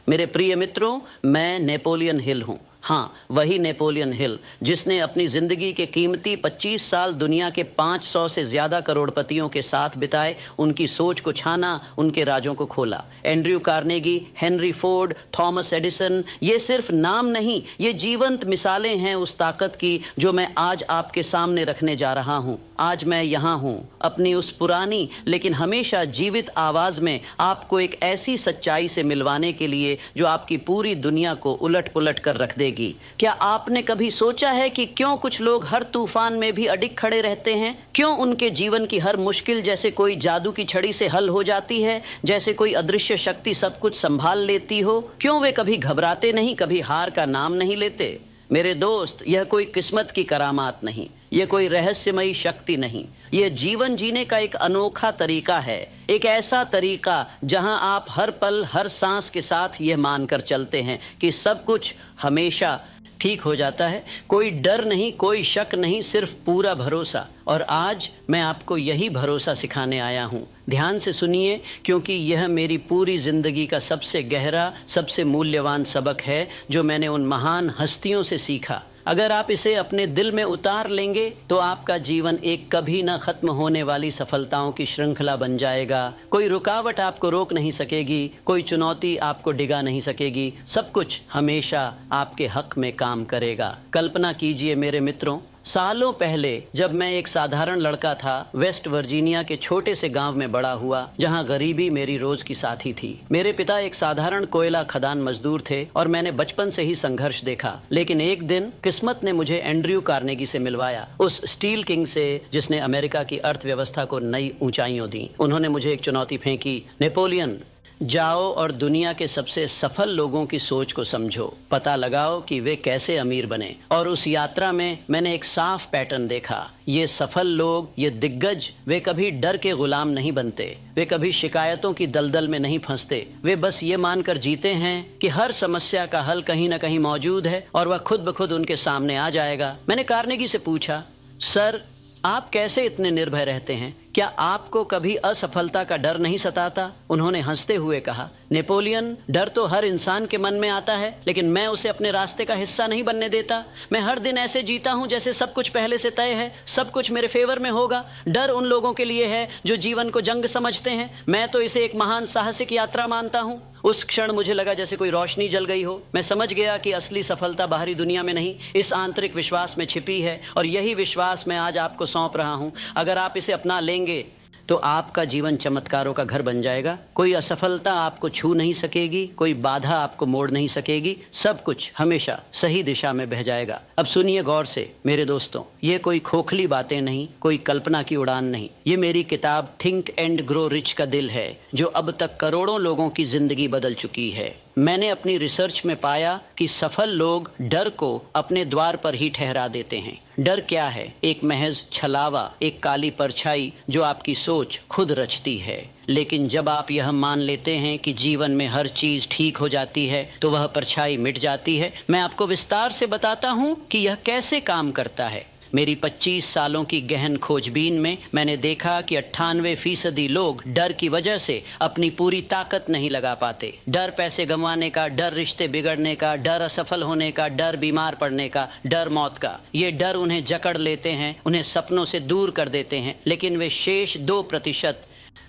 मेरे प्रिय मित्रों, मैं नेपोलियन हिल हूँ। हाँ, वही नेपोलियन हिल जिसने अपनी जिंदगी के कीमती 25 साल दुनिया के 500 से ज्यादा करोड़पतियों के साथ बिताए, उनकी सोच को छाना, उनके राजों को खोला। Andrew Carnegie, Henry Ford, Thomas Edison, ये सिर्फ नाम नहीं, ये जीवंत मिसालें हैं उस ताकत की जो मैं आज आपके सामने रखने जा रहा हूँ। आज मैं यहाँ हूँ अपनी उस पुरानी लेकिन हमेशा जीवित आवाज में आपको एक ऐसी सच्चाई से मिलवाने के लिए जो आपकी पूरी दुनिया को उलट पुलट कर रख देगी। क्या आपने कभी सोचा है कि क्यों कुछ लोग हर तूफान में भी अडिग खड़े रहते हैं? क्यों उनके जीवन की हर मुश्किल जैसे कोई जादू की छड़ी से हल हो जाती है, जैसे कोई अदृश्य शक्ति सब कुछ संभाल लेती हो? क्यों वे कभी घबराते नहीं, कभी हार का नाम नहीं लेते? मेरे दोस्त, यह कोई किस्मत की करामात नहीं, यह कोई रहस्यमयी शक्ति नहीं, यह जीवन जीने का एक अनोखा तरीका है। एक ऐसा तरीका जहां आप हर पल, हर सांस के साथ यह मानकर चलते हैं कि सब कुछ हमेशा ठीक हो जाता है। कोई डर नहीं, कोई शक नहीं, सिर्फ पूरा भरोसा। और आज मैं आपको यही भरोसा सिखाने आया हूँ। ध्यान से सुनिए, क्योंकि यह मेरी पूरी जिंदगी का सबसे गहरा, सबसे मूल्यवान सबक है जो मैंने उन महान हस्तियों से सीखा। अगर आप इसे अपने दिल में उतार लेंगे तो आपका जीवन एक कभी न खत्म होने वाली सफलताओं की श्रृंखला बन जाएगा। कोई रुकावट आपको रोक नहीं सकेगी, कोई चुनौती आपको डिगा नहीं सकेगी। सब कुछ हमेशा आपके हक में काम करेगा। कल्पना कीजिए मेरे मित्रों, सालों पहले जब मैं एक साधारण लड़का था, वेस्ट वर्जीनिया के छोटे से गांव में बड़ा हुआ जहां गरीबी मेरी रोज की साथी थी। मेरे पिता एक साधारण कोयला खदान मजदूर थे और मैंने बचपन से ही संघर्ष देखा। लेकिन एक दिन किस्मत ने मुझे एंड्रयू कार्नेगी से मिलवाया, उस स्टील किंग से जिसने अमेरिका की अर्थव्यवस्था को नई ऊंचाइयों दी। उन्होंने मुझे एक चुनौती फेंकी, नेपोलियन, जाओ और दुनिया के सबसे सफल लोगों की सोच को समझो, पता लगाओ कि वे कैसे अमीर बने। और उस यात्रा में मैंने एक साफ पैटर्न देखा। ये सफल लोग, ये दिग्गज, वे कभी डर के गुलाम नहीं बनते, वे कभी शिकायतों की दलदल में नहीं फंसते। वे बस ये मानकर जीते हैं कि हर समस्या का हल कहीं न कहीं मौजूद है और वह खुद ब खुद उनके सामने आ जाएगा। मैंने कार्नेगी से पूछा, सर, आप कैसे इतने निर्भय रहते हैं? क्या आपको कभी असफलता का डर नहीं सताता? उन्होंने हंसते हुए कहा, नेपोलियन, डर तो हर इंसान के मन में आता है, लेकिन मैं उसे अपने रास्ते का हिस्सा नहीं बनने देता। मैं हर दिन ऐसे जीता हूं जैसे सब कुछ पहले से तय है, सब कुछ मेरे फेवर में होगा। डर उन लोगों के लिए है जो जीवन को जंग समझते हैं। मैं तो इसे एक महान साहसिक यात्रा मानता हूं। उस क्षण मुझे लगा जैसे कोई रोशनी जल गई हो। मैं समझ गया कि असली सफलता बाहरी दुनिया में नहीं, इस आंतरिक विश्वास में छिपी है। और यही विश्वास मैं आज आपको सौंप रहा हूं। अगर आप इसे अपना लेंगे तो आपका जीवन चमत्कारों का घर बन जाएगा। कोई असफलता आपको छू नहीं सकेगी, कोई बाधा आपको मोड़ नहीं सकेगी। सब कुछ हमेशा सही दिशा में बह जाएगा। अब सुनिए गौर से मेरे दोस्तों, ये कोई खोखली बातें नहीं, कोई कल्पना की उड़ान नहीं। ये मेरी किताब थिंक एंड ग्रो रिच का दिल है, जो अब तक करोड़ों लोगों की जिंदगी बदल चुकी है। मैंने अपनी रिसर्च में पाया कि सफल लोग डर को अपने द्वार पर ही ठहरा देते हैं। डर क्या है? एक महज छलावा, एक काली परछाई जो आपकी सोच खुद रचती है। लेकिन जब आप यह मान लेते हैं कि जीवन में हर चीज ठीक हो जाती है तो वह परछाई मिट जाती है। मैं आपको विस्तार से बताता हूं कि यह कैसे काम करता है। मेरी 25 सालों की गहन खोजबीन में मैंने देखा कि 98% लोग डर की वजह से अपनी पूरी ताकत नहीं लगा पाते। डर पैसे गंवाने का, डर रिश्ते बिगड़ने का, डर असफल होने का, डर बीमार पड़ने का, डर मौत का। ये डर उन्हें जकड़ लेते हैं, उन्हें सपनों से दूर कर देते हैं। लेकिन वे शेष 2%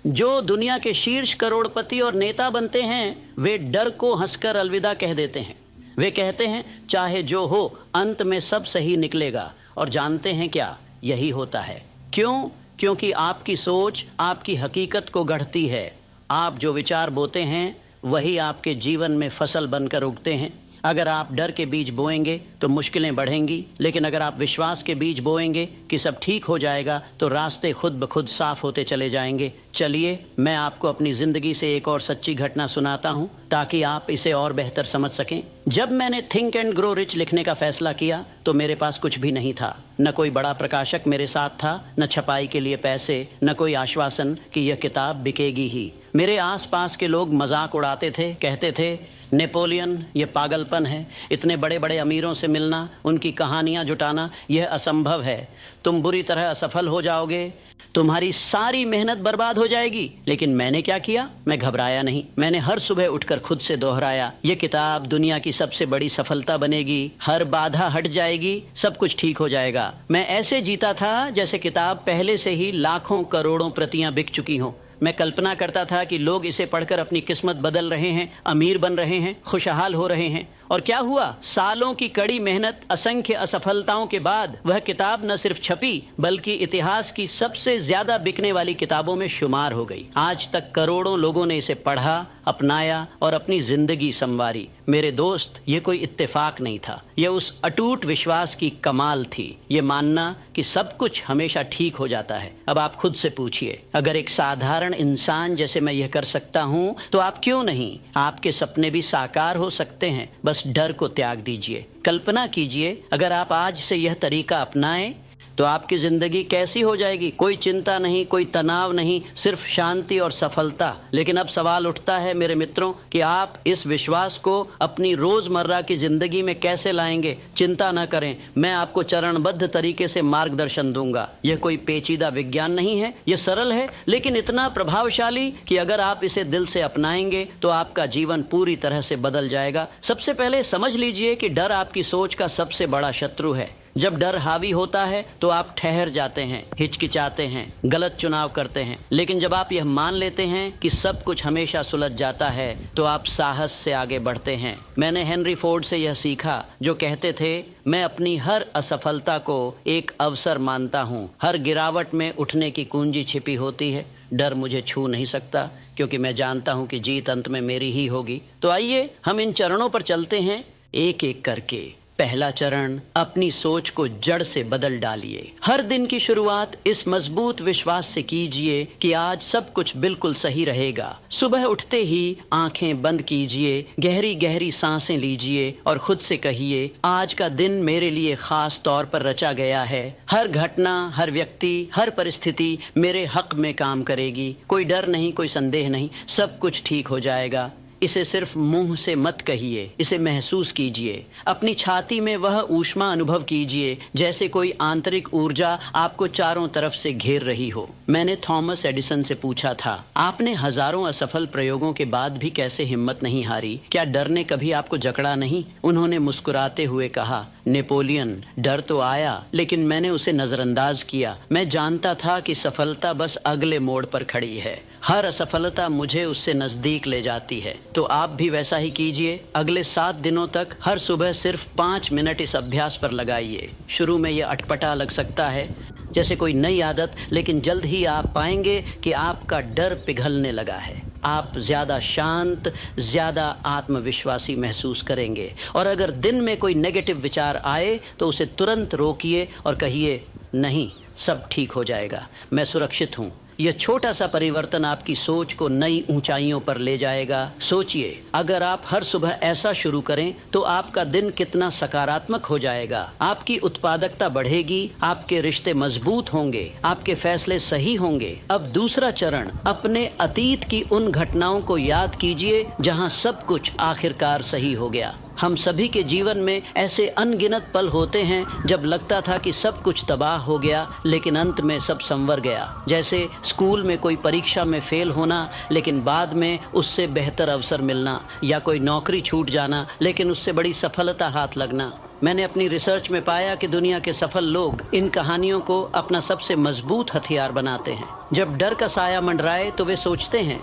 जो दुनिया के शीर्ष करोड़पति और नेता बनते हैं, वे डर को हंसकर अलविदा कह देते हैं। वे कहते हैं, चाहे जो हो, अंत में सब सही निकलेगा। और जानते हैं क्या? यही होता है। क्यों? क्योंकि आपकी सोच आपकी हकीकत को गढ़ती है। आप जो विचार बोते हैं वही आपके जीवन में फसल बनकर उगते हैं। अगर आप डर के बीज बोएंगे तो मुश्किलें बढ़ेंगी, लेकिन अगर आप विश्वास के बीज बोएंगे कि सब ठीक हो जाएगा तो रास्ते खुद ब खुद साफ होते चले जाएंगे। चलिए मैं आपको अपनी जिंदगी से एक और सच्ची घटना सुनाता हूं ताकि आप इसे और बेहतर समझ सकें। जब मैंने थिंक एंड ग्रो रिच लिखने का फैसला किया तो मेरे पास कुछ भी नहीं था। न कोई बड़ा प्रकाशक मेरे साथ था, न छपाई के लिए पैसे, न कोई आश्वासन कि यह किताब बिकेगी ही। मेरे आसपास के लोग मजाक उड़ाते थे, कहते थे, नेपोलियन, ये पागलपन है। इतने बड़े बड़े अमीरों से मिलना, उनकी कहानियां जुटाना, यह असंभव है। तुम बुरी तरह असफल हो जाओगे। तुम्हारी सारी मेहनत बर्बाद हो जाएगी। लेकिन मैंने क्या किया? मैं घबराया नहीं। मैंने हर सुबह उठकर खुद से दोहराया, ये किताब दुनिया की सबसे बड़ी सफलता बनेगी, हर बाधा हट जाएगी, सब कुछ ठीक हो जाएगा। मैं ऐसे जीता था जैसे किताब पहले से ही लाखों करोड़ों प्रतियां बिक चुकी हों। मैं कल्पना करता था कि लोग इसे पढ़कर अपनी किस्मत बदल रहे हैं, अमीर बन रहे हैं, खुशहाल हो रहे हैं। और क्या हुआ? सालों की कड़ी मेहनत, असंख्य असफलताओं के बाद वह किताब न सिर्फ छपी बल्कि इतिहास की सबसे ज्यादा बिकने वाली किताबों में शुमार हो गई। आज तक करोड़ों लोगों ने इसे पढ़ा, अपनाया और अपनी जिंदगी संवारी। मेरे दोस्त, ये कोई इत्तेफाक नहीं था, यह उस अटूट विश्वास की कमाल थी, ये मानना कि सब कुछ हमेशा ठीक हो जाता है। अब आप खुद से पूछिए, अगर एक साधारण इंसान जैसे मैं यह कर सकता हूँ तो आप क्यों नहीं? आपके सपने भी साकार हो सकते हैं, बस डर को त्याग दीजिए। कल्पना कीजिए, अगर आप आज से यह तरीका अपनाएं तो आपकी जिंदगी कैसी हो जाएगी? कोई चिंता नहीं, कोई तनाव नहीं, सिर्फ शांति और सफलता। लेकिन अब सवाल उठता है मेरे मित्रों कि आप इस विश्वास को अपनी रोजमर्रा की जिंदगी में कैसे लाएंगे? चिंता न करें, मैं आपको चरणबद्ध तरीके से मार्गदर्शन दूंगा। यह कोई पेचीदा विज्ञान नहीं है, यह सरल है लेकिन इतना प्रभावशाली कि अगर आप इसे दिल से अपनाएंगे तो आपका जीवन पूरी तरह से बदल जाएगा। सबसे पहले समझ लीजिए कि डर आपकी सोच का सबसे बड़ा शत्रु है। जब डर हावी होता है तो आप ठहर जाते हैं, हिचकिचाते हैं, गलत चुनाव करते हैं। लेकिन जब आप यह मान लेते हैं कि सब कुछ हमेशा सुलझ जाता है तो आप साहस से आगे बढ़ते हैं। मैंने हेनरी फोर्ड से यह सीखा, जो कहते थे, मैं अपनी हर असफलता को एक अवसर मानता हूँ। हर गिरावट में उठने की कुंजी छिपी होती है। डर मुझे छू नहीं सकता क्योंकि मैं जानता हूँ कि जीत अंत में मेरी ही होगी। तो आइए हम इन चरणों पर चलते हैं, एक एक करके। पहला चरण, अपनी सोच को जड़ से बदल डालिए। हर दिन की शुरुआत इस मजबूत विश्वास से कीजिए कि आज सब कुछ बिल्कुल सही रहेगा। सुबह उठते ही आंखें बंद कीजिए, गहरी गहरी सांसें लीजिए और खुद से कहिए, आज का दिन मेरे लिए खास तौर पर रचा गया है। हर घटना, हर व्यक्ति, हर परिस्थिति मेरे हक में काम करेगी। कोई डर नहीं, कोई संदेह नहीं, सब कुछ ठीक हो जाएगा। इसे सिर्फ मुंह से मत कहिए, इसे महसूस कीजिए। अपनी छाती में वह ऊष्मा अनुभव कीजिए जैसे कोई आंतरिक ऊर्जा आपको चारों तरफ से घेर रही हो। मैंने थॉमस एडिसन से पूछा था, आपने हजारों असफल प्रयोगों के बाद भी कैसे हिम्मत नहीं हारी? क्या डर ने कभी आपको जकड़ा नहीं? उन्होंने मुस्कुराते हुए कहा, नेपोलियन, डर तो आया लेकिन मैंने उसे नजरअंदाज किया। मैं जानता था कि सफलता बस अगले मोड़ पर खड़ी है। हर असफलता मुझे उससे नजदीक ले जाती है। तो आप भी वैसा ही कीजिए। अगले 7 दिनों तक हर सुबह सिर्फ 5 मिनट इस अभ्यास पर लगाइए। शुरू में यह अटपटा लग सकता है, जैसे कोई नई आदत, लेकिन जल्द ही आप पाएंगे कि आपका डर पिघलने लगा है। आप ज्यादा शांत, ज्यादा आत्मविश्वासी महसूस करेंगे। और अगर दिन में कोई नेगेटिव विचार आए तो उसे तुरंत रोकिए और कहिए, नहीं, सब ठीक हो जाएगा, मैं सुरक्षित हूँ। यह छोटा सा परिवर्तन आपकी सोच को नई ऊंचाइयों पर ले जाएगा। सोचिए, अगर आप हर सुबह ऐसा शुरू करें तो आपका दिन कितना सकारात्मक हो जाएगा। आपकी उत्पादकता बढ़ेगी, आपके रिश्ते मजबूत होंगे, आपके फैसले सही होंगे। अब दूसरा चरण, अपने अतीत की उन घटनाओं को याद कीजिए जहां सब कुछ आखिरकार सही हो गया। हम सभी के जीवन में ऐसे अनगिनत पल होते हैं जब लगता था कि सब कुछ तबाह हो गया लेकिन अंत में सब संवर गया। जैसे स्कूल में कोई परीक्षा में फेल होना लेकिन बाद में उससे बेहतर अवसर मिलना, या कोई नौकरी छूट जाना लेकिन उससे बड़ी सफलता हाथ लगना। मैंने अपनी रिसर्च में पाया कि दुनिया के सफल लोग इन कहानियों को अपना सबसे मजबूत हथियार बनाते हैं। जब डर का साया मंडराए तो वे सोचते हैं,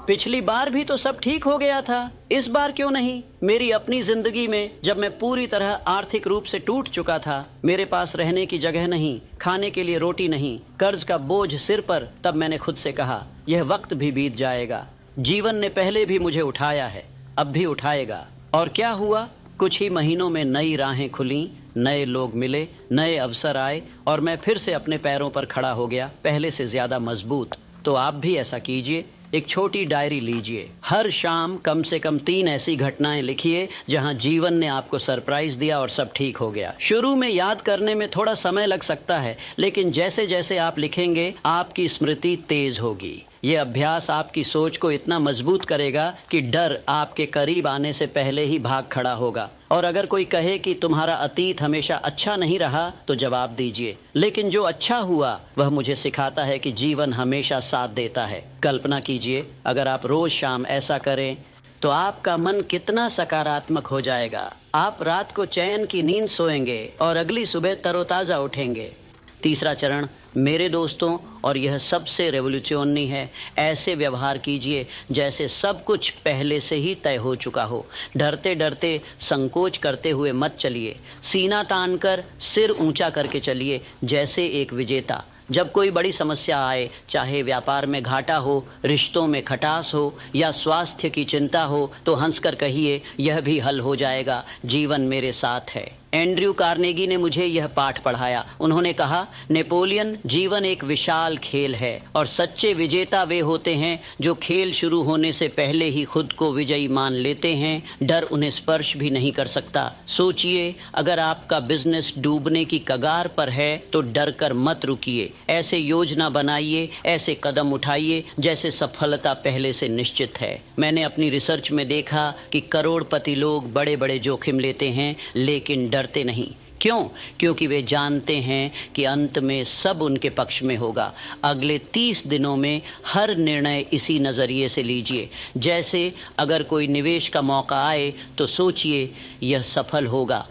पिछली बार भी तो सब ठीक हो गया था, इस बार क्यों नहीं? मेरी अपनी जिंदगी में जब मैं पूरी तरह आर्थिक रूप से टूट चुका था, मेरे पास रहने की जगह नहीं, खाने के लिए रोटी नहीं, कर्ज का बोझ सिर पर, तब मैंने खुद से कहा, यह वक्त भी बीत जाएगा। जीवन ने पहले भी मुझे उठाया है, अब भी उठाएगा। और क्या हुआ? कुछ ही महीनों में नई राहें खुली, नए लोग मिले, नए अवसर आए और मैं फिर से अपने पैरों पर खड़ा हो गया, पहले से ज्यादा मजबूत। तो आप भी ऐसा कीजिए। एक छोटी डायरी लीजिए, हर शाम कम से कम 3 ऐसी घटनाएं लिखिए जहां जीवन ने आपको सरप्राइज दिया और सब ठीक हो गया। शुरू में याद करने में थोड़ा समय लग सकता है, लेकिन जैसे जैसे आप लिखेंगे आपकी स्मृति तेज होगी। ये अभ्यास आपकी सोच को इतना मजबूत करेगा कि डर आपके करीब आने से पहले ही भाग खड़ा होगा। और अगर कोई कहे कि तुम्हारा अतीत हमेशा अच्छा नहीं रहा तो जवाब दीजिए, लेकिन जो अच्छा हुआ वह मुझे सिखाता है कि जीवन हमेशा साथ देता है। कल्पना कीजिए, अगर आप रोज शाम ऐसा करें तो आपका मन कितना सकारात्मक हो जाएगा। आप रात को चैन की नींद सोएंगे और अगली सुबह तरोताज़ा उठेंगे। तीसरा चरण, मेरे दोस्तों, और यह सबसे रेवोल्यूशनरी है, ऐसे व्यवहार कीजिए जैसे सब कुछ पहले से ही तय हो चुका हो। डरते डरते, संकोच करते हुए मत चलिए। सीना तान कर, सिर ऊंचा करके चलिए जैसे एक विजेता। जब कोई बड़ी समस्या आए, चाहे व्यापार में घाटा हो, रिश्तों में खटास हो या स्वास्थ्य की चिंता हो, तो हंसकर कहिए, यह भी हल हो जाएगा, जीवन मेरे साथ है। एंड्रयू कार्नेगी ने मुझे यह पाठ पढ़ाया। उन्होंने कहा, नेपोलियन, जीवन एक विशाल खेल है और सच्चे विजेता वे होते हैं जो खेल शुरू होने से पहले ही खुद को विजयी मान लेते हैं। डर उन्हें स्पर्श भी नहीं कर सकता। सोचिए, अगर आपका बिजनेस डूबने की कगार पर है तो डर कर मत रुकिए। ऐसे योजना बनाइए, ऐसे कदम उठाइए जैसे सफलता पहले से निश्चित है। मैंने अपनी रिसर्च में देखा कि करोड़पति लोग बड़े बड़े जोखिम लेते हैं लेकिन डरते नहीं। क्यों? क्योंकि वे जानते हैं कि अंत में सब उनके पक्ष में होगा। अगले 30 दिनों में हर निर्णय इसी नज़रिए से लीजिए। जैसे अगर कोई निवेश का मौका आए तो सोचिए यह सफल होगा।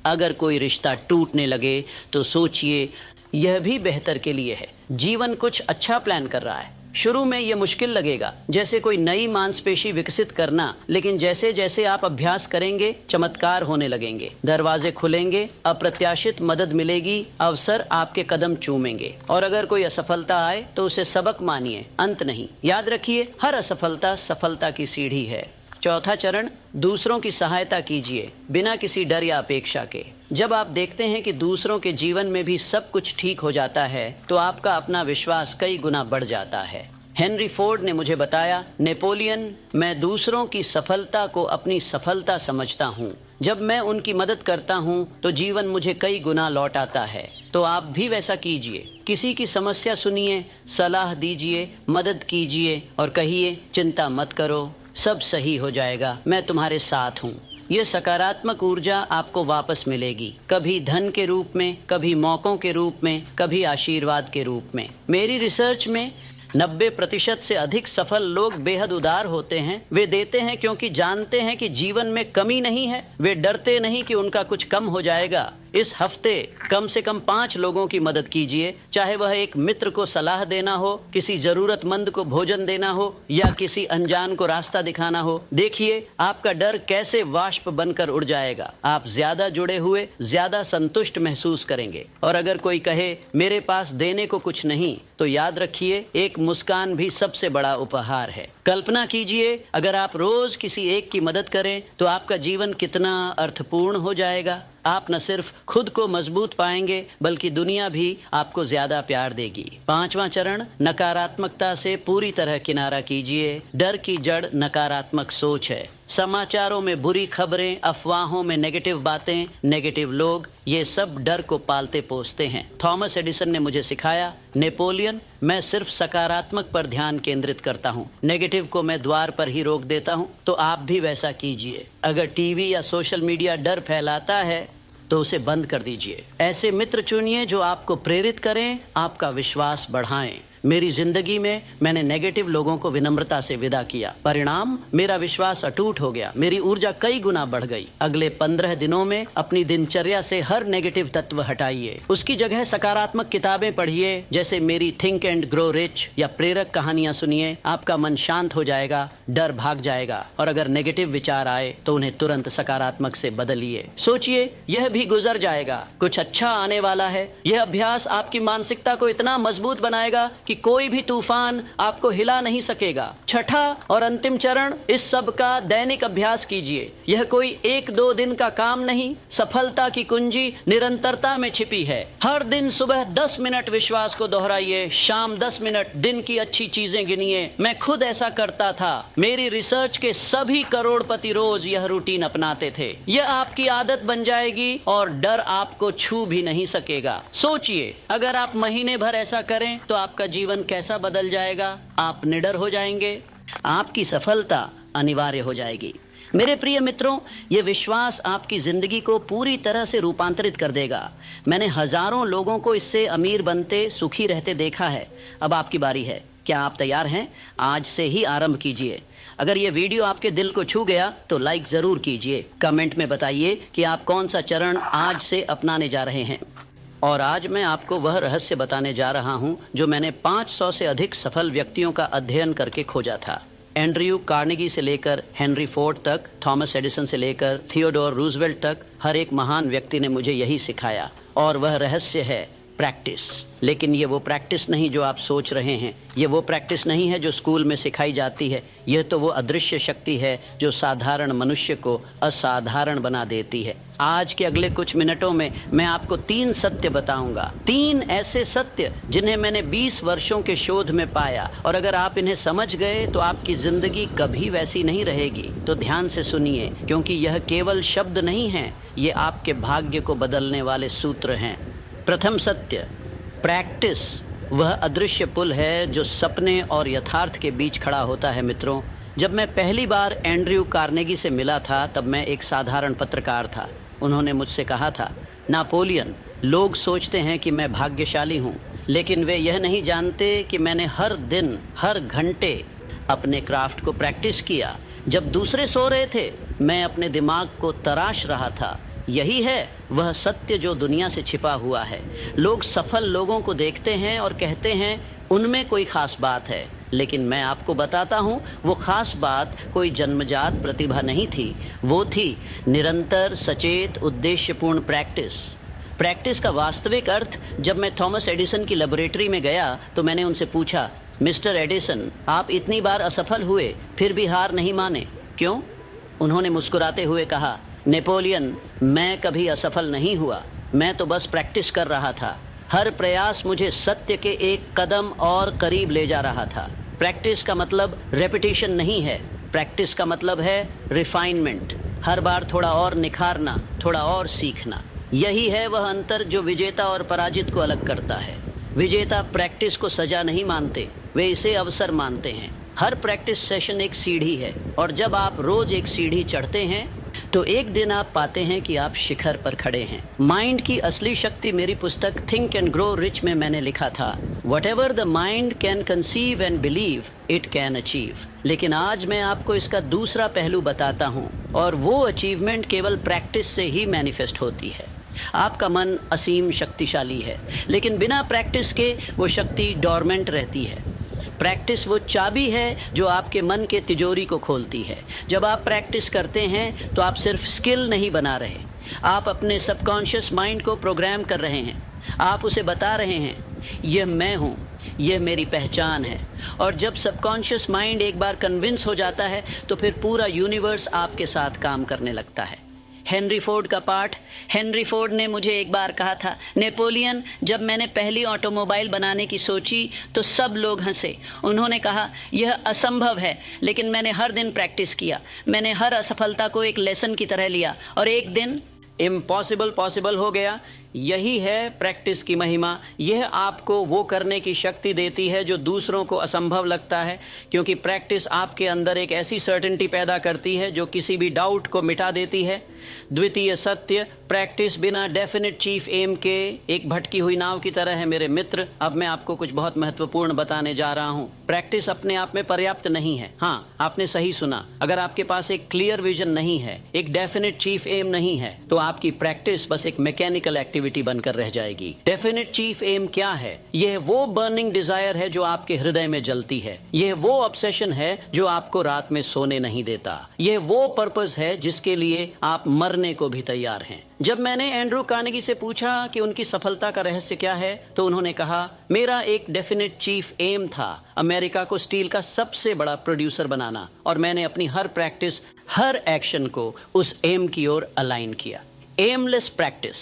अगर कोई रिश्ता टूटने लगे तो सोचिए यह भी बेहतर के लिए है। जीवन कुछ अच्छा प्लान कर रहा है। शुरू में ये मुश्किल लगेगा, जैसे कोई नई मांसपेशी विकसित करना, लेकिन जैसे जैसे आप अभ्यास करेंगे चमत्कार होने लगेंगे। दरवाजे खुलेंगे, अप्रत्याशित मदद मिलेगी, अवसर आपके कदम चूमेंगे। और अगर कोई असफलता आए तो उसे सबक मानिए, अंत नहीं। याद रखिए, हर असफलता सफलता की सीढ़ी है। चौथा चरण, दूसरों की सहायता कीजिए बिना किसी डर या अपेक्षा के। जब आप देखते हैं कि दूसरों के जीवन में भी सब कुछ ठीक हो जाता है तो आपका अपना विश्वास कई गुना बढ़ जाता है। हेनरी फोर्ड ने मुझे बताया, नेपोलियन, मैं दूसरों की सफलता को अपनी सफलता समझता हूँ। जब मैं उनकी मदद करता हूँ तो जीवन मुझे कई गुना लौट आता है। तो आप भी वैसा कीजिए। किसी की समस्या सुनिए, सलाह दीजिए, मदद कीजिए और कहिए, चिंता मत करो, सब सही हो जाएगा, मैं तुम्हारे साथ हूँ। ये सकारात्मक ऊर्जा आपको वापस मिलेगी, कभी धन के रूप में, कभी मौक़ों के रूप में, कभी आशीर्वाद के रूप में। मेरी रिसर्च में 90% से अधिक सफल लोग बेहद उदार होते हैं। वे देते हैं क्योंकि जानते हैं कि जीवन में कमी नहीं है। वे डरते नहीं कि उनका कुछ कम हो जाएगा। इस हफ्ते कम से कम 5 लोगों की मदद कीजिए, चाहे वह एक मित्र को सलाह देना हो, किसी जरूरतमंद को भोजन देना हो या किसी अनजान को रास्ता दिखाना हो। देखिए आपका डर कैसे वाष्प बनकर उड़ जाएगा। आप ज्यादा जुड़े हुए, ज्यादा संतुष्ट महसूस करेंगे। और अगर कोई कहे मेरे पास देने को कुछ नहीं, तो याद रखिए एक मुस्कान भी सबसे बड़ा उपहार है। कल्पना कीजिए, अगर आप रोज किसी एक की मदद करें तो आपका जीवन कितना अर्थपूर्ण हो जाएगा। आप न सिर्फ खुद को मजबूत पाएंगे बल्कि दुनिया भी आपको ज्यादा प्यार देगी। 5वां चरण, नकारात्मकता से पूरी तरह किनारा कीजिए। डर की जड़ नकारात्मक सोच है। समाचारों में बुरी खबरें, अफवाहों में नेगेटिव बातें, नेगेटिव लोग, ये सब डर को पालते पोसते हैं। थॉमस एडिसन ने मुझे सिखाया, नेपोलियन, मैं सिर्फ सकारात्मक पर ध्यान केंद्रित करता हूँ, नेगेटिव को मैं द्वार पर ही रोक देता हूँ। तो आप भी वैसा कीजिए। अगर टीवी या सोशल मीडिया डर फैलाता है तो उसे बंद कर दीजिए। ऐसे मित्र चुनिए जो आपको प्रेरित करें, आपका विश्वास बढ़ाएं। मेरी जिंदगी में मैंने नेगेटिव लोगों को विनम्रता से विदा किया। परिणाम, मेरा विश्वास अटूट हो गया, मेरी ऊर्जा कई गुना बढ़ गई। अगले 15 दिनों में अपनी दिनचर्या से हर नेगेटिव तत्व हटाइए। उसकी जगह सकारात्मक किताबें पढ़िए, जैसे मेरी थिंक एंड ग्रो रिच या प्रेरक कहानियां सुनिए। आपका मन शांत हो जाएगा, डर भाग जाएगा। और अगर नेगेटिव विचार आए तो उन्हें तुरंत सकारात्मक से बदलिए। सोचिए, यह भी गुजर जाएगा, कुछ अच्छा आने वाला है। यह अभ्यास आपकी मानसिकता को इतना मजबूत बनाएगा कि कोई भी तूफान आपको हिला नहीं सकेगा। छठा और अंतिम चरण, इस सब का दैनिक अभ्यास कीजिए। यह कोई 1-2 दिन का काम नहीं। सफलता की कुंजी निरंतरता में छिपी है। हर दिन सुबह 10 मिनट विश्वास को दोहराइए, शाम 10 मिनट दिन की अच्छी चीजें गिनिए। मैं खुद ऐसा करता था। मेरी रिसर्च के सभी करोड़पति रोज यह रूटीन अपनाते थे। यह आपकी आदत बन जाएगी और डर आपको छू भी नहीं सकेगा। सोचिए, अगर आप महीने भर ऐसा करें तो आपका जीवन जीवन कैसा बदल जाएगा, आप निडर हो जाएंगे, आपकी सफलता अनिवार्य हो जाएगी। मेरे प्रिय मित्रों, ये विश्वास आपकी जिंदगी को पूरी तरह से रूपांतरित कर देगा। मैंने हजारों लोगों को इससे अमीर बनते, सुखी रहते देखा है। अब आपकी बारी है। क्या आप तैयार हैं? आज से ही आरंभ कीजिए। अगर ये वीडियो आपके दिल को छू गया तो लाइक जरूर कीजिए। कमेंट में बताइए कि आप कौन सा चरण आज से अपनाने जा रहे हैं। और आज मैं आपको वह रहस्य बताने जा रहा हूं जो मैंने 500 से अधिक सफल व्यक्तियों का अध्ययन करके खोजा था। एंड्रयू कार्नेगी से लेकर हेनरी फोर्ड तक, थॉमस एडिसन से लेकर थियोडोर रूजवेल्ट तक, हर एक महान व्यक्ति ने मुझे यही सिखाया। और वह रहस्य है प्रैक्टिस। लेकिन ये वो प्रैक्टिस नहीं जो आप सोच रहे हैं। ये वो प्रैक्टिस नहीं है जो स्कूल में सिखाई जाती है। यह तो वो अदृश्य शक्ति है जो साधारण मनुष्य को असाधारण बना देती है। आज के अगले कुछ मिनटों में मैं आपको 3 सत्य बताऊंगा। 3 ऐसे सत्य जिन्हें मैंने 20 वर्षों के शोध में पाया, और अगर आप इन्हें समझ गए तो आपकी जिंदगी कभी वैसी नहीं रहेगी। तो ध्यान से सुनिए, क्योंकि यह केवल शब्द नहीं है, ये आपके भाग्य को बदलने वाले सूत्र हैं। प्रथम सत्य, प्रैक्टिस वह अदृश्य पुल है जो सपने और यथार्थ के बीच खड़ा होता है। मित्रों, जब मैं पहली बार एंड्रयू कार्नेगी से मिला था तब मैं एक साधारण पत्रकार था। उन्होंने मुझसे कहा था, नापोलियन, लोग सोचते हैं कि मैं भाग्यशाली हूँ, लेकिन वे यह नहीं जानते कि मैंने हर दिन, हर घंटे अपने क्राफ्ट को प्रैक्टिस किया। जब दूसरे सो रहे थे, मैं अपने दिमाग को तराश रहा था। यही है वह सत्य जो दुनिया से छिपा हुआ है। लोग सफल लोगों को देखते हैं और कहते हैं उनमें कोई खास बात है, लेकिन मैं आपको बताता हूँ वो खास बात कोई जन्मजात प्रतिभा नहीं थी। वो थी निरंतर, सचेत, उद्देश्यपूर्ण प्रैक्टिस। प्रैक्टिस का वास्तविक अर्थ, जब मैं थॉमस एडिसन की लेबोरेटरी में गया तो मैंने उनसे पूछा, मिस्टर एडिसन, आप इतनी बार असफल हुए फिर भी हार नहीं माने, क्यों? उन्होंने मुस्कुराते हुए कहा, नेपोलियन, मैं कभी असफल नहीं हुआ, मैं तो बस प्रैक्टिस कर रहा था। हर प्रयास मुझे सत्य के एक कदम और करीब ले जा रहा था। प्रैक्टिस का मतलब रेपिटेशन नहीं है, प्रैक्टिस का मतलब है रिफाइनमेंट। हर बार थोड़ा और निखारना, थोड़ा और सीखना। यही है वह अंतर जो विजेता और पराजित को अलग करता है। विजेता प्रैक्टिस को सजा नहीं मानते, वे इसे अवसर मानते हैं। हर प्रैक्टिस सेशन एक सीढ़ी है, और जब आप रोज एक सीढ़ी चढ़ते हैं तो एक दिन आप पाते हैं कि आप शिखर पर खड़े हैं। माइंड की असली शक्ति मेरी पुस्तक थिंक एंड ग्रो रिच में मैंने लिखा था, what the mind can conceive and believe it can achieve. लेकिन आज मैं आपको इसका दूसरा पहलू बताता हूँ, और वो अचीवमेंट केवल प्रैक्टिस से ही मैनिफेस्ट होती है। आपका मन असीम शक्तिशाली है, लेकिन बिना प्रैक्टिस के वो शक्ति डोरमेंट रहती है। प्रैक्टिस वो चाबी है जो आपके मन के तिजोरी को खोलती है। जब आप प्रैक्टिस करते हैं तो आप सिर्फ स्किल नहीं बना रहे, आप अपने सबकॉन्शियस माइंड को प्रोग्राम कर रहे हैं। आप उसे बता रहे हैं, यह मैं हूँ, यह मेरी पहचान है। और जब सबकॉन्शियस माइंड एक बार कन्विंस हो जाता है तो फिर पूरा यूनिवर्स आपके साथ काम करने लगता है। हेनरी फोर्ड का पाठ। हेनरी फोर्ड ने मुझे एक बार कहा था, नेपोलियन, जब मैंने पहली ऑटोमोबाइल बनाने की सोची तो सब लोग हंसे। उन्होंने कहा, यह असंभव है, लेकिन मैंने हर दिन प्रैक्टिस किया। मैंने हर असफलता को एक लेसन की तरह लिया, और एक दिन इम्पॉसिबल पॉसिबल हो गया। यही है प्रैक्टिस की महिमा। यह आपको वो करने की शक्ति देती है जो दूसरों को असंभव लगता है, क्योंकि प्रैक्टिस आपके अंदर एक ऐसी सर्टेनिटी पैदा करती है जो किसी भी डाउट को मिटा देती है। द्वितीय सत्य, प्रैक्टिस बिना डेफिनेट चीफ एम के एक भटकी हुई नाव की तरह है। मेरे मित्र, अब मैं आपको कुछ बहुत महत्वपूर्ण बताने जा रहा हूँ। प्रैक्टिस अपने आप में पर्याप्त नहीं है। हाँ, आपने सही सुना। अगर आपके पास एक क्लियर विजन नहीं है, एक डेफिनेट चीफ एम नहीं है, तो आपकी प्रैक्टिस बस एक मैकेनिकल एक्टिविटी बनकर रह जाएगी। डेफिनेट चीफ एम क्या है? यह वो बर्निंग डिजायर है जो आपके हृदय में जलती है। यह वो ऑब्सेशन है जो आपको रात में सोने नहीं देता। यह वो पर्पस है जिसके लिए आप मरने को भी तैयार हैं। जब मैंने एंड्रयू कार्नेगी से पूछा कि उनकी सफलता का रहस्य क्या है, तो उन्होंने कहा, मेरा एक डेफिनेट चीफ एम था, अमेरिका को स्टील का सबसे बड़ा प्रोड्यूसर बनाना, और मैंने अपनी हर प्रैक्टिस, हर एक्शन को उस एम की ओर अलाइन किया। Aimless practice,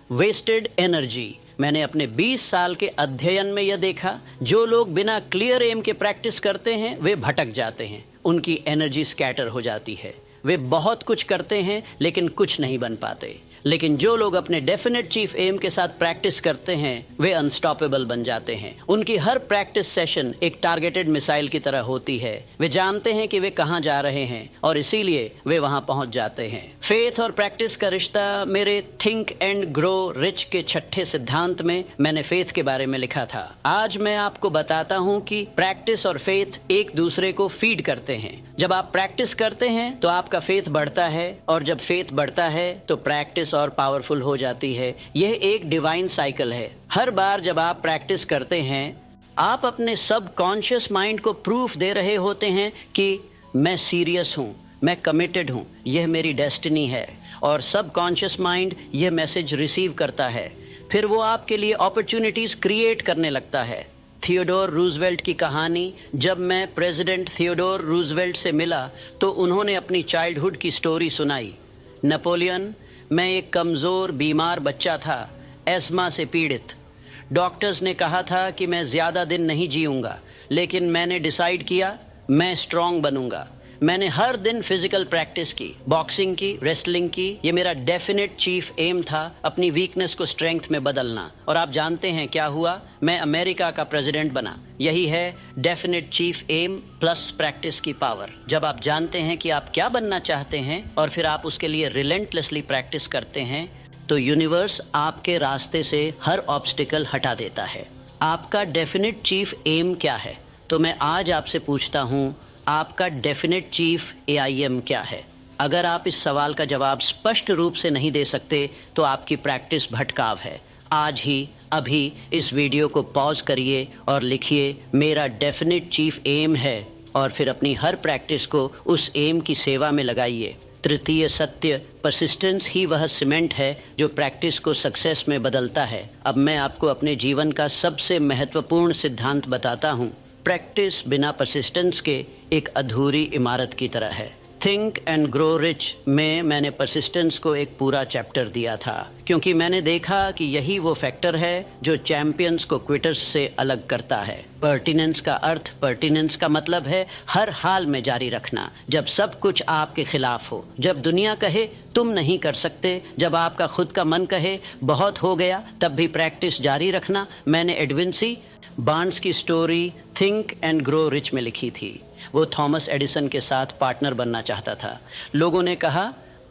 wasted energy. मैंने अपने 20 साल के अध्ययन में यह देखा, जो लोग बिना क्लियर एम के प्रैक्टिस करते हैं वे भटक जाते हैं, उनकी एनर्जी स्कैटर हो जाती है। वे बहुत कुछ करते हैं लेकिन कुछ नहीं बन पाते। लेकिन जो लोग अपने डेफिनेट चीफ एम के साथ प्रैक्टिस करते हैं वे अनस्टॉपेबल बन जाते हैं। उनकी हर प्रैक्टिस सेशन एक टारगेटेड मिसाइल की तरह होती है। वे जानते हैं कि वे कहां जा रहे हैं और इसीलिए वे वहां पहुंच जाते हैं। फेथ और प्रैक्टिस का रिश्ता मेरे थिंक एंड ग्रो रिच के 6ठे सिद्धांत में मैंने फेथ के बारे में लिखा था। आज मैं आपको बताता हूं कि प्रैक्टिस और फेथ एक दूसरे को फीड करते हैं। जब आप प्रैक्टिस करते हैं तो आपका फेथ बढ़ता है और जब फेथ बढ़ता है तो प्रैक्टिस और पावरफुल हो जाती है। यह एक डिवाइन साइकिल है। हर बार जब आप प्रैक्टिस करते हैं आप अपने सबकॉन्शियस माइंड को प्रूफ दे रहे होते हैं कि मैं सीरियस हूं, मैं कमिटेड हूं, यह मेरी डेस्टिनी है। और सबकॉन्शियस माइंड यह मैसेज रिसीव करता है। फिर वो आपके लिए अपॉर्चुनिटीज क्रिएट करने लगता है। थियोडोर रूजवेल्ट की कहानी, जब मैं प्रेसिडेंट थियोडोर रूजवेल्ट से मिला तो उन्होंने अपनी चाइल्डहुड की स्टोरी सुनाई। नेपोलियन, मैं एक कमज़ोर बीमार बच्चा था, एस्मा से पीड़ित। डॉक्टर्स ने कहा था कि मैं ज़्यादा दिन नहीं जीऊँगा, लेकिन मैंने डिसाइड किया मैं स्ट्रॉन्ग बनूंगा। मैंने हर दिन फिजिकल प्रैक्टिस की, बॉक्सिंग की, रेसलिंग की। ये मेरा डेफिनेट चीफ एम था, अपनी वीकनेस को स्ट्रेंथ में बदलना। और आप जानते हैं क्या हुआ? मैं अमेरिका का प्रेसिडेंट बना। यही है definite chief aim plus practice की पावर। जब आप जानते हैं कि आप क्या बनना चाहते हैं और फिर आप उसके लिए रिलेंटलेसली प्रैक्टिस करते हैं तो यूनिवर्स आपके रास्ते से हर ऑब्स्टिकल हटा देता है। आपका डेफिनेट चीफ एम क्या है? तो मैं आज आपसे पूछता हूँ, आपका डेफिनेट चीफ एआईएम क्या है? अगर आप इस सवाल का जवाब स्पष्ट रूप से नहीं दे सकते तो आपकी प्रैक्टिस भटकाव है। आज ही अभी इस वीडियो को पॉज करिए और लिखिए मेरा डेफिनेट चीफ एम है और फिर अपनी हर प्रैक्टिस को उस एम की सेवा में लगाइए। तृतीय सत्य, परसिस्टेंस ही वह सीमेंट है जो प्रैक्टिस को सक्सेस में बदलता है। अब मैं आपको अपने जीवन का सबसे महत्वपूर्ण सिद्धांत बताता हूँ। प्रैक्टिस बिना परसिस्टेंस के एक अधूरी इमारत की तरह है। थिंक एंड ग्रो रिच में मैंने परसिस्टेंस को एक पूरा चैप्टर दिया था, क्योंकि मैंने देखा कि यही वो फैक्टर है जो चैंपियंस को क्विटर्स से अलग करता है। पर्टिनेंस का मतलब है हर हाल में जारी रखना, जब सब कुछ आपके खिलाफ हो, जब दुनिया कहे तुम नहीं कर सकते, जब आपका खुद का मन कहे बहुत हो गया, तब भी प्रैक्टिस जारी रखना। मैंने एडविन सी बार्न्स की story think and grow rich में लिखी थी। वो थॉमस एडिसन के साथ पार्टनर बनना चाहता था। लोगों ने कहा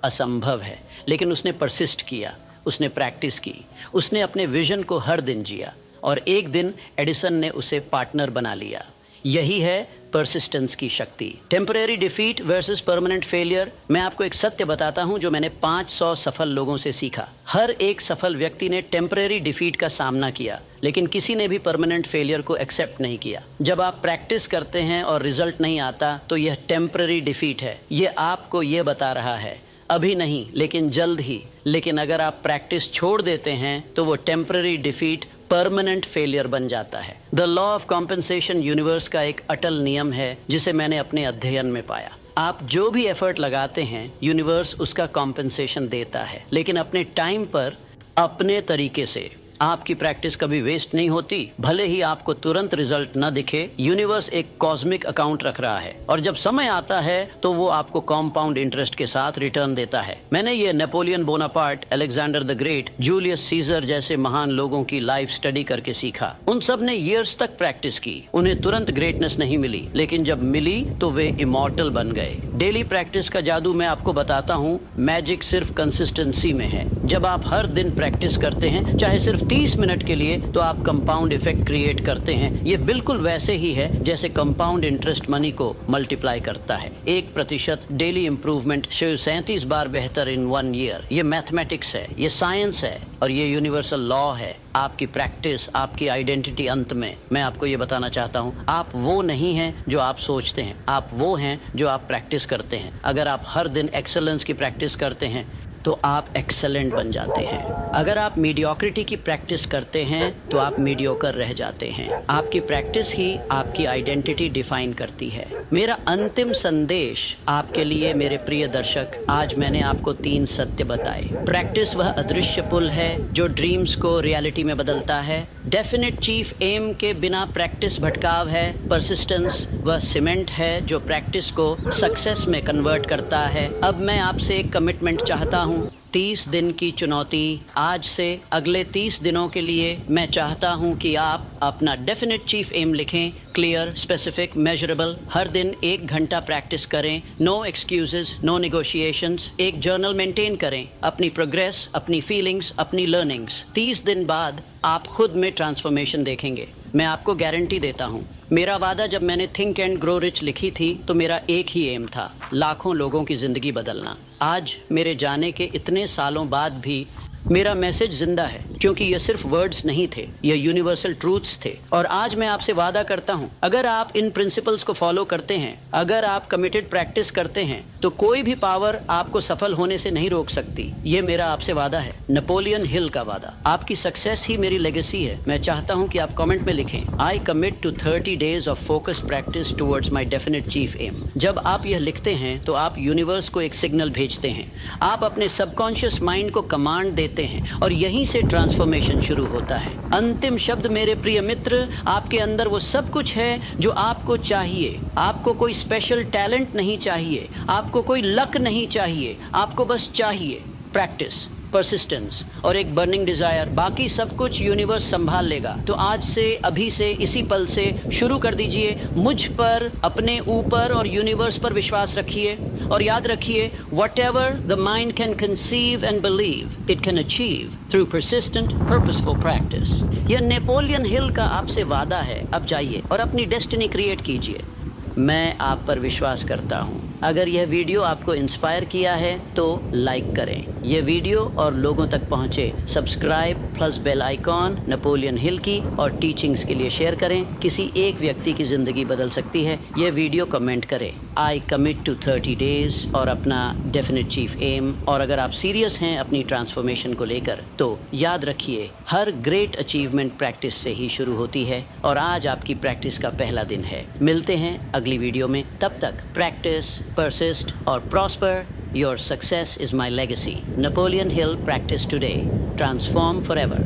असंभव है, लेकिन उसने परसिस्ट किया, उसने प्रैक्टिस की, उसने अपने विजन को हर दिन जिया और एक दिन एडिसन ने उसे पार्टनर बना लिया। यही है परसिस्टेंस की शक्ति। Temporary defeat versus permanent failure. मैं आपको एक सत्य बताता हूं जो मैंने 500 सफल लोगों से सीखा। हर एक सफल व्यक्ति ने टेम्परेरी डिफीट का सामना किया, लेकिन किसी ने भी परमानेंट फेलियर को एक्सेप्ट नहीं किया। जब आप प्रैक्टिस करते हैं और रिजल्ट नहीं आता तो यह टेम्परेरी डिफीट है। यह आपको यह बता रहा है अभी नहीं, लेकिन जल्द ही। लेकिन अगर आप प्रैक्टिस छोड़ देते हैं तो वो टेम्परेरी डिफीट परमानेंट फेलियर बन जाता है। The law of compensation universe का एक अटल नियम है जिसे मैंने अपने अध्ययन में पाया। आप जो भी एफर्ट लगाते हैं यूनिवर्स उसका कॉम्पेंसेशन देता है, लेकिन अपने टाइम पर, अपने तरीके से। आपकी प्रैक्टिस कभी वेस्ट नहीं होती। भले ही आपको तुरंत रिजल्ट न दिखे, यूनिवर्स एक कॉस्मिक अकाउंट रख रहा है और जब समय आता है तो वो आपको कॉम्पाउंड इंटरेस्ट के साथ रिटर्न देता है। मैंने ये Napoleon Bonaparte, Alexander the great, Julius Caesar जैसे महान लोगों की लाइफ स्टडी करके सीखा। उन सब ने ईयर्स तक प्रैक्टिस की। उन्हें तुरंत ग्रेटनेस नहीं मिली, लेकिन जब मिली तो वे इमॉर्टल बन गए। डेली प्रैक्टिस का जादू मैं आपको बताता हूँ। मैजिक सिर्फ कंसिस्टेंसी में है। जब आप हर दिन प्रैक्टिस करते हैं, चाहे सिर्फ 30 मिनट के लिए, तो आप कंपाउंड इफेक्ट क्रिएट करते हैं। ये बिल्कुल वैसे ही है जैसे कंपाउंड इंटरेस्ट मनी को मल्टीप्लाई करता है। 1% डेली इंप्रूवमेंट 37 बार बेहतर इन 1 ईयर। ये मैथमेटिक्स है, ये साइंस है और ये यूनिवर्सल लॉ है। आपकी प्रैक्टिस, आपकी आइडेंटिटी। अंत में मैं आपको ये बताना चाहता हूँ, आप वो नहीं हैं जो आप सोचते हैं, आप वो हैं जो आप प्रैक्टिस करते हैं। अगर आप हर दिन एक्सेलेंस की प्रैक्टिस करते हैं तो आप एक्सेलेंट बन जाते हैं। अगर आप मीडियोक्रिटी की प्रैक्टिस करते हैं तो आप मीडियोकर रह जाते हैं। आपकी प्रैक्टिस ही आपकी आइडेंटिटी डिफाइन करती है। मेरा अंतिम संदेश आपके लिए मेरे प्रिय दर्शक, आज मैंने आपको 3 सत्य बताए। प्रैक्टिस वह अदृश्य पुल है जो ड्रीम्स को रियलिटी में बदलता है। डेफिनेट चीफ एम के बिना प्रैक्टिस भटकाव है। परसिस्टेंस वह सीमेंट है जो प्रैक्टिस को सक्सेस में कन्वर्ट करता है। अब मैं आपसे एक कमिटमेंट चाहता हूँ, 30 दिन की चुनौती। आज से अगले 30 दिनों के लिए मैं चाहता हूं कि आप अपना डेफिनेट चीफ एम लिखें, क्लियर, स्पेसिफिक, मेजरेबल। हर दिन 1 घंटा प्रैक्टिस करें, नो एक्सक्यूजेस, नो नेगोशिएशंस। एक जर्नल मेंटेन करें, अपनी प्रोग्रेस, अपनी फीलिंग्स, अपनी लर्निंग्स। 30 दिन बाद आप खुद में ट्रांसफॉर्मेशन देखेंगे, मैं आपको गारंटी देता हूँ। मेरा वादा जब मैंने थिंक एंड ग्रो रिच लिखी थी तो मेरा एक ही एम था, लाखों लोगों की ज़िंदगी बदलना। आज मेरे जाने के इतने सालों बाद भी मेरा मैसेज जिंदा है, क्योंकि ये सिर्फ वर्ड्स नहीं थे, ये यूनिवर्सल ट्रूथ्स थे। और आज मैं आपसे वादा करता हूँ, अगर आप इन प्रिंसिपल्स को फॉलो करते हैं, अगर आप कमिटेड प्रैक्टिस करते हैं, तो कोई भी पावर आपको सफल होने से नहीं रोक सकती। ये मेरा आपसे वादा है, नेपोलियन हिल का वादा। आपकी सक्सेस ही मेरी लेगेसी है। मैं चाहता हूँ कि आप कमेंट में लिखें, I commit to 30 days of focused practice towards my definite chief aim. जब आप यह लिखते हैं तो आप यूनिवर्स को एक सिग्नल भेजते हैं, आप अपने सबकॉन्शियस माइंड को कमांड देते हैं और यहीं से ट्रांसफॉर्मेशन शुरू होता है। अंतिम शब्द मेरे प्रिय मित्र, आपके अंदर वो सब कुछ है जो आपको चाहिए। आपको कोई स्पेशल टैलेंट नहीं चाहिए, आपको कोई लक नहीं चाहिए, आपको बस चाहिए प्रैक्टिस, परसिस्टेंस और एक बर्निंग डिजायर। बाकी सब कुछ यूनिवर्स संभाल लेगा। तो आज से, अभी से, इसी पल से शुरू कर दीजिए। मुझ पर, अपने ऊपर और यूनिवर्स पर विश्वास रखिए और याद रखिए, whatever the mind can conceive and believe, it can achieve through persistent, purposeful practice। यह नेपोलियन हिल का आपसे वादा है। अब जाइए और अपनी डेस्टिनी क्रिएट कीजिए। मैं आप पर विश्वास करता हूँ। अगर यह वीडियो आपको इंस्पायर किया है तो लाइक करें। यह वीडियो और लोगों तक पहुँचे, subscribe plus bell icon Napoleon Hill की और टीचिंग्स के लिए शेयर करें। किसी एक व्यक्ति की ज़िंदगी बदल सकती है। यह वीडियो कमेंट करें, आई कमिट टू 30 days और अपना डेफिनेट चीफ एम। और अगर आप सीरियस हैं अपनी ट्रांसफॉर्मेशन को लेकर, तो याद रखिए, हर ग्रेट अचीवमेंट प्रैक्टिस से ही शुरू होती है और आज आपकी प्रैक्टिस का पहला दिन है। मिलते हैं अगली वीडियो में, तब तक practice, persist or prosper. Your success is my legacy. Napoleon Hill, practice today. Transform forever.